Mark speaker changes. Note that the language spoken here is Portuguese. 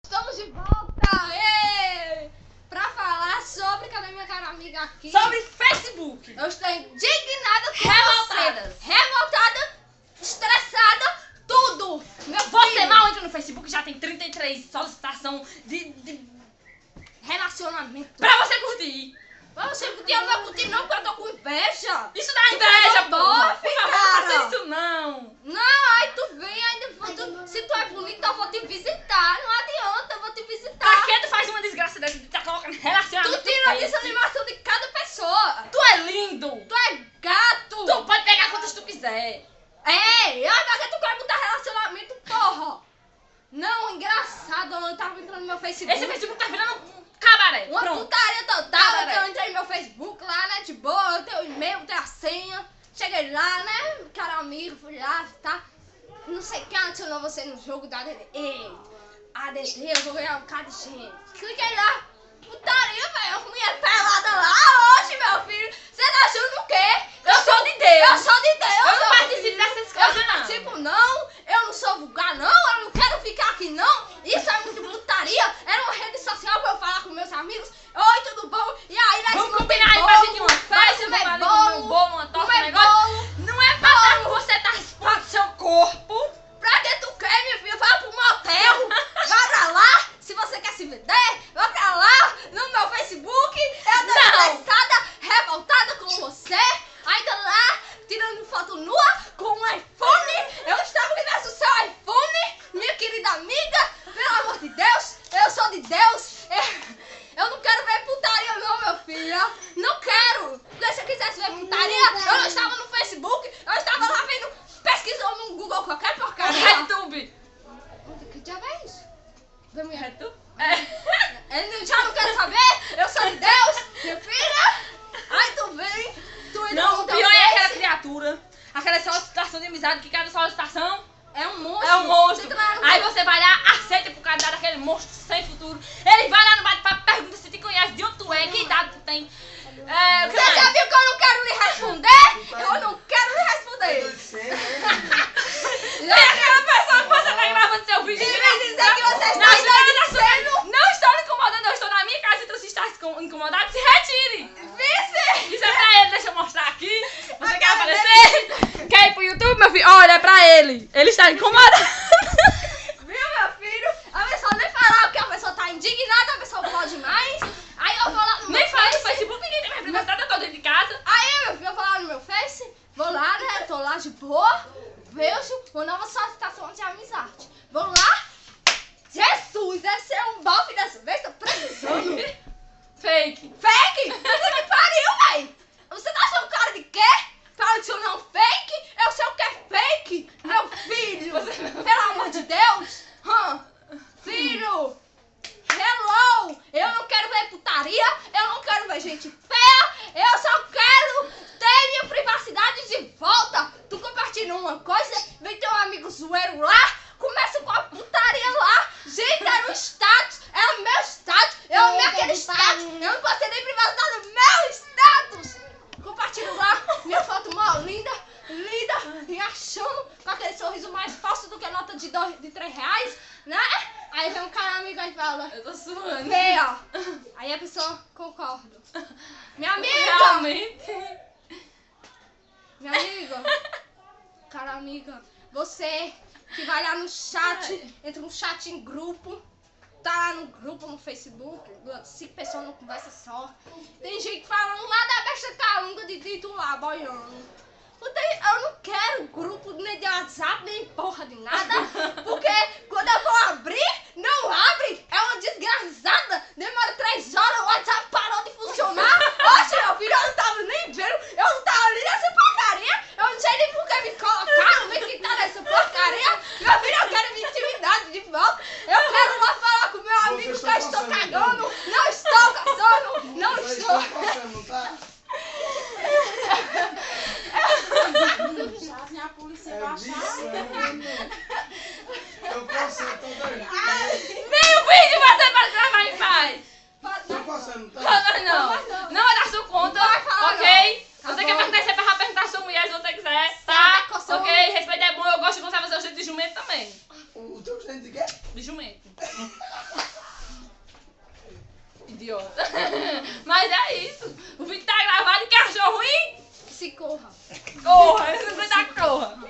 Speaker 1: Estamos de volta! Pra falar sobre, cadê minha cara amiga aqui?
Speaker 2: Sobre Facebook!
Speaker 1: Eu estou indignada com
Speaker 2: Revoltada!
Speaker 1: você. Revoltada, estressada, tudo!
Speaker 2: Você mal entra no Facebook, já tem 33 solicitação de
Speaker 1: Relacionamento.
Speaker 2: pra você curtir!
Speaker 1: Pra você curtir, eu não vou curtir não, porque eu tô com inveja.
Speaker 2: Isso dá inveja,
Speaker 1: tá
Speaker 2: porra!
Speaker 1: bofe,
Speaker 2: Por favor,
Speaker 1: cara.
Speaker 2: não faça isso não!
Speaker 1: Não, aí tu vem, se tu é bonita, eu vou te visitar. Não adianta, eu vou te
Speaker 2: Pra
Speaker 1: visitar.
Speaker 2: que tu faz uma desgraça dessa de tá colocando relacionamento?
Speaker 1: Tu tira a
Speaker 2: no Face?
Speaker 1: desanimação de cada pessoa.
Speaker 2: Tu é lindo!
Speaker 1: Tu é gato.
Speaker 2: Tu pode pegar quantas tu quiser!
Speaker 1: É, pra que tu quer botar relacionamento, porra? Não, engraçado, eu tava entrando no meu Facebook.
Speaker 2: Esse Facebook tá virando um cabaré!
Speaker 1: Uma
Speaker 2: Pronto!
Speaker 1: putaria total,
Speaker 2: Cabaré.
Speaker 1: então eu entrei no meu Facebook lá, né, de boa, eu tenho o e-mail, tenho a senha. Cheguei lá, né, cara amigo, fui lá, tá? Não sei quem adicionou você no jogo da ADD. Ei, ADD, eu vou ganhar um cara de gente. Cliquei lá, putaria, velho, a mulher pelada lá hoje, meu filho. Você tá achando o quê?
Speaker 2: Eu sou de Deus!
Speaker 1: Eu sou de Deus!
Speaker 2: Eu não
Speaker 1: meu
Speaker 2: participo
Speaker 1: filho.
Speaker 2: dessas
Speaker 1: Eu
Speaker 2: coisas,
Speaker 1: não
Speaker 2: não.
Speaker 1: participo, não. Eu não sou vulgar, não. Eu não quero ficar aqui, não. Isso é muito putaria. Era uma rede social pra eu falar com meus amigos. Oi, tudo bom? E aí, nós
Speaker 2: Vamos
Speaker 1: comer
Speaker 2: combinar aí
Speaker 1: bolo,
Speaker 2: pra gente ir uma festa,
Speaker 1: vai
Speaker 2: vamos
Speaker 1: comer
Speaker 2: ali comer um
Speaker 1: bolo,
Speaker 2: bolo, uma torta, um
Speaker 1: comer
Speaker 2: negócio.
Speaker 1: bolo.
Speaker 2: Não é pra dar que você tá expondo seu corpo.
Speaker 1: Pra que tu quer, minha filha? Vai pro motel. Vai pra lá. Se você quer se vender, vai pra lá no meu Facebook. Eu tô
Speaker 2: Não.
Speaker 1: estressada, revoltada com você. Ainda lá, tirando foto nua com um iPhone. Eu estava vendo o seu iPhone, minha querida amiga. Pelo amor de Deus, eu sou de Deus. Eu não quero ver putaria não, meu filho. Não quero. Porque se eu quisesse ver putaria, eu não estava no Facebook. Eu estava lá vendo, pesquisando no Google qualquer porcaria.
Speaker 2: RedTube.
Speaker 1: Que diabo é isso? Vê mulher.
Speaker 2: RedTube? É.
Speaker 1: Ele já não quer saber? Eu sou de Deus, minha filha. Aí tu vem, tu entra
Speaker 2: Não,
Speaker 1: no
Speaker 2: o
Speaker 1: teu
Speaker 2: pior é aquela
Speaker 1: Face.
Speaker 2: criatura. Aquela solicitação de amizade que cada solicitação
Speaker 1: É um monstro.
Speaker 2: é um monstro.
Speaker 1: Você trabalha no-
Speaker 2: Aí você vai lá, aceita por causa daquele monstro sem futuro. Ele vai lá no bate-papo, pergunta se te conhece, de onde tu é, que idade tu tem. O que
Speaker 1: Você já
Speaker 2: mais?
Speaker 1: viu que eu não quero lhe responder? Eu não quero lhe responder.
Speaker 2: É aquela pessoa que você tá gravando seu vídeo.
Speaker 1: E me dizer que você
Speaker 2: Não
Speaker 1: está
Speaker 2: estou lhe
Speaker 1: enlouquecendo.
Speaker 2: Não estou lhe incomodando, eu estou na minha casa. Então se está incomodado, se retire.
Speaker 1: Vice!
Speaker 2: Isso é pra ele, deixa eu mostrar aqui. Você
Speaker 1: A
Speaker 2: quer
Speaker 1: cara
Speaker 2: aparecer? Quer ir pro YouTube, meu filho? Olha, é pra ele. Ele está incomodado.
Speaker 1: Viu, meu filho? A pessoa nem falar porque a pessoa tá indignada, a pessoa pode mais. Aí eu vou lá no
Speaker 2: Nem
Speaker 1: meu
Speaker 2: fala no
Speaker 1: Face.
Speaker 2: Facebook, ninguém tem minha privacidade, eu tô dentro de casa.
Speaker 1: Aí, meu filho, eu vou lá no meu Face, vou lá, né? Tô lá de boa, vejo uma nova solicitação de amizade. Vou lá, Jesus, deve ser um bofe dessa vez, tô precisando.
Speaker 2: Fake.
Speaker 1: Fake? Puta que pariu, véi! Você tá achando cara de quê? Pra adicionar um fake? Eu sei o que é fake, meu filho! Pelo amor de Deus! Filho! Hello! Eu não quero ver putaria, eu não quero ver gente feia, eu só quero ter minha privacidade de volta. Tu compartilha uma coisa, vem teu amigo zoeiro lá, começa com a putaria lá. Gente, era um status, era meu status, eu amei aquele status, eu não passei nem privacidade do meu status. Compartilho lá, minha foto mó linda, e achando com aquele sorriso mais falso do que nota de R$3, né? Aí vem um cara amigo e fala,
Speaker 2: Eu tô suando.
Speaker 1: vê, ó. Aí a pessoa concorda. Minha amiga!
Speaker 2: Realmente.
Speaker 1: Minha amiga! Cara amiga, você que vai lá no chat, entra no chat em grupo, tá lá no grupo no Facebook, 5 pessoas não conversa só. Tem gente falando lá da besta calunga de tu lá, boiando. Eu não quero grupo nem de WhatsApp, nem porra de nada, porque quando eu vou abrir, não abre, é uma desgraçada, demora 3 horas, o WhatsApp parou de funcionar. Oxe, meu filho, eu não tava nem vendo, eu não tava ali nessa porcaria, eu não sei nem por que me colocaram, me quitaram nessa porcaria. Meu filho, eu quero minha intimidade de volta, eu quero lá falar com meu amigo que eu estou cagando, não estou caçando, não
Speaker 3: Vocês
Speaker 1: estou.
Speaker 3: estão passando, tá?
Speaker 4: A polícia
Speaker 3: É
Speaker 4: vai achar.
Speaker 3: missão. Eu posso toda
Speaker 2: Idiota. Mas é isso. O vídeo tá gravado e que achou ruim?
Speaker 1: Se corra.
Speaker 2: Corra, não vai dar corra.